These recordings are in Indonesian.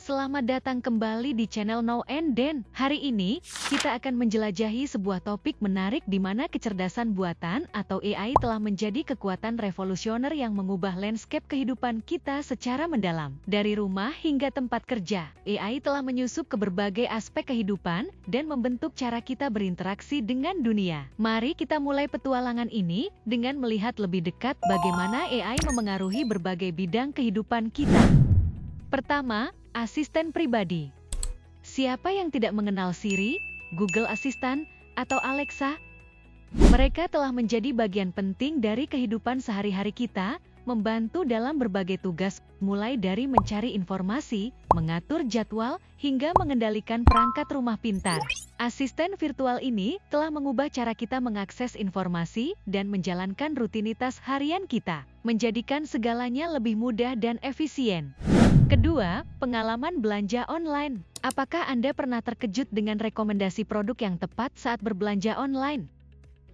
Selamat datang kembali di channel Now and Then. Hari ini, kita akan menjelajahi sebuah topik menarik di mana kecerdasan buatan atau AI telah menjadi kekuatan revolusioner yang mengubah landscape kehidupan kita secara mendalam. Dari rumah hingga tempat kerja, AI telah menyusup ke berbagai aspek kehidupan dan membentuk cara kita berinteraksi dengan dunia. Mari kita mulai petualangan ini dengan melihat lebih dekat bagaimana AI memengaruhi berbagai bidang kehidupan kita. Pertama, asisten pribadi. Siapa yang tidak mengenal Siri, Google Assistant, atau Alexa? Mereka telah menjadi bagian penting dari kehidupan sehari-hari kita, membantu dalam berbagai tugas, mulai dari mencari informasi, mengatur jadwal, hingga mengendalikan perangkat rumah pintar. Asisten virtual ini telah mengubah cara kita mengakses informasi dan menjalankan rutinitas harian kita, menjadikan segalanya lebih mudah dan efisien. Kedua, pengalaman belanja online. Apakah Anda pernah terkejut dengan rekomendasi produk yang tepat saat berbelanja online?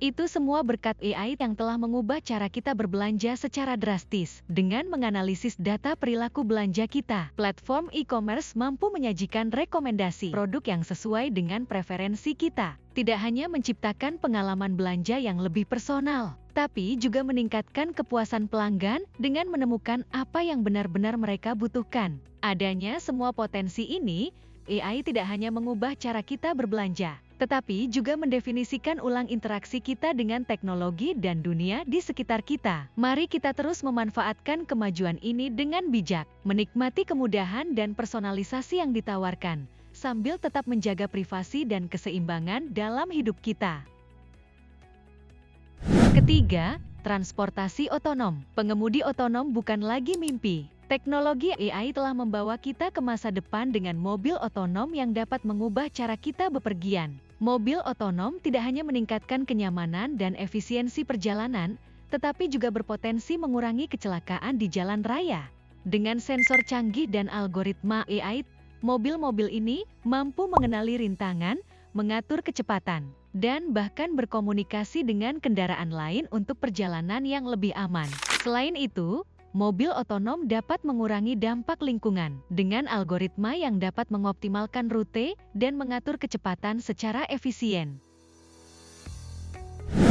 Itu semua berkat AI yang telah mengubah cara kita berbelanja secara drastis. Dengan menganalisis data perilaku belanja kita, platform e-commerce mampu menyajikan rekomendasi produk yang sesuai dengan preferensi kita. Tidak hanya menciptakan pengalaman belanja yang lebih personal, tapi juga meningkatkan kepuasan pelanggan dengan menemukan apa yang benar-benar mereka butuhkan. Adanya semua potensi ini, AI tidak hanya mengubah cara kita berbelanja, tetapi juga mendefinisikan ulang interaksi kita dengan teknologi dan dunia di sekitar kita. Mari kita terus memanfaatkan kemajuan ini dengan bijak, menikmati kemudahan dan personalisasi yang ditawarkan, sambil tetap menjaga privasi dan keseimbangan dalam hidup kita. Ketiga, transportasi otonom. Pengemudi otonom bukan lagi mimpi. Teknologi AI telah membawa kita ke masa depan dengan mobil otonom yang dapat mengubah cara kita bepergian. Mobil otonom tidak hanya meningkatkan kenyamanan dan efisiensi perjalanan, tetapi juga berpotensi mengurangi kecelakaan di jalan raya. Dengan sensor canggih dan algoritma AI, mobil-mobil ini mampu mengenali rintangan, mengatur kecepatan, dan bahkan berkomunikasi dengan kendaraan lain untuk perjalanan yang lebih aman. Selain itu, mobil otonom dapat mengurangi dampak lingkungan dengan algoritma yang dapat mengoptimalkan rute dan mengatur kecepatan secara efisien.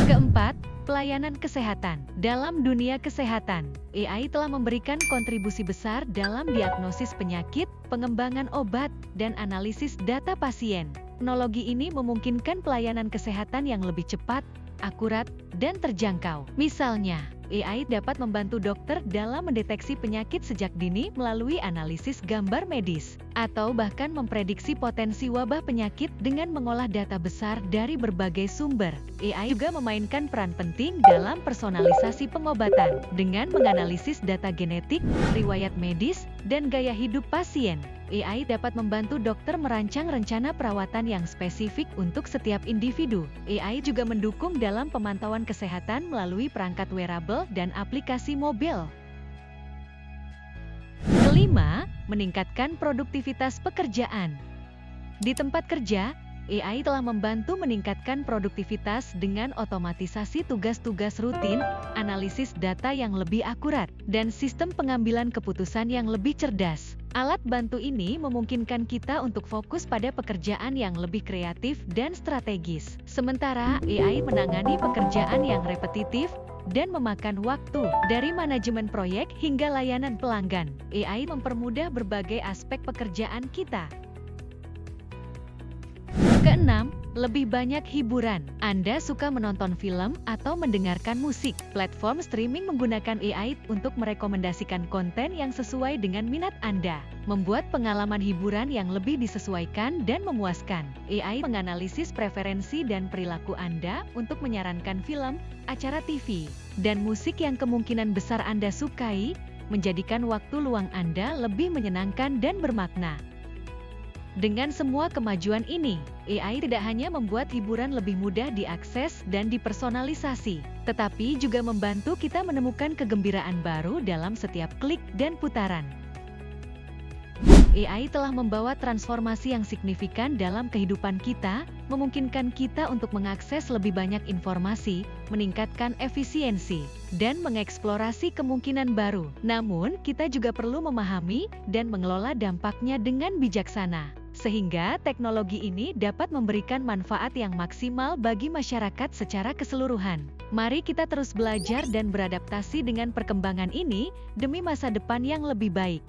Keempat, pelayanan kesehatan. Dalam dunia kesehatan, AI telah memberikan kontribusi besar dalam diagnosis penyakit, pengembangan obat, dan analisis data pasien. Teknologi ini memungkinkan pelayanan kesehatan yang lebih cepat, akurat, dan terjangkau. Misalnya, AI dapat membantu dokter dalam mendeteksi penyakit sejak dini melalui analisis gambar medis, atau bahkan memprediksi potensi wabah penyakit dengan mengolah data besar dari berbagai sumber. AI juga memainkan peran penting dalam personalisasi pengobatan, dengan menganalisis data genetik, riwayat medis, dan gaya hidup pasien. AI dapat membantu dokter merancang rencana perawatan yang spesifik untuk setiap individu. AI juga mendukung dalam pemantauan kesehatan melalui perangkat wearable dan aplikasi mobil. Kelima, meningkatkan produktivitas pekerjaan. Di tempat kerja, AI telah membantu meningkatkan produktivitas dengan otomatisasi tugas-tugas rutin, analisis data yang lebih akurat, dan sistem pengambilan keputusan yang lebih cerdas. Alat bantu ini memungkinkan kita untuk fokus pada pekerjaan yang lebih kreatif dan strategis. Sementara AI menangani pekerjaan yang repetitif dan memakan waktu, dari manajemen proyek hingga layanan pelanggan. AI mempermudah berbagai aspek pekerjaan kita. Keenam, lebih banyak hiburan. Anda suka menonton film atau mendengarkan musik? Platform streaming menggunakan AI untuk merekomendasikan konten yang sesuai dengan minat Anda, membuat pengalaman hiburan yang lebih disesuaikan dan memuaskan. AI menganalisis preferensi dan perilaku Anda untuk menyarankan film, acara TV, dan musik yang kemungkinan besar Anda sukai, menjadikan waktu luang Anda lebih menyenangkan dan bermakna. Dengan semua kemajuan ini, AI tidak hanya membuat hiburan lebih mudah diakses dan dipersonalisasi, tetapi juga membantu kita menemukan kegembiraan baru dalam setiap klik dan putaran. AI telah membawa transformasi yang signifikan dalam kehidupan kita, memungkinkan kita untuk mengakses lebih banyak informasi, meningkatkan efisiensi, dan mengeksplorasi kemungkinan baru. Namun, kita juga perlu memahami dan mengelola dampaknya dengan bijaksana, sehingga teknologi ini dapat memberikan manfaat yang maksimal bagi masyarakat secara keseluruhan. Mari kita terus belajar dan beradaptasi dengan perkembangan ini, demi masa depan yang lebih baik.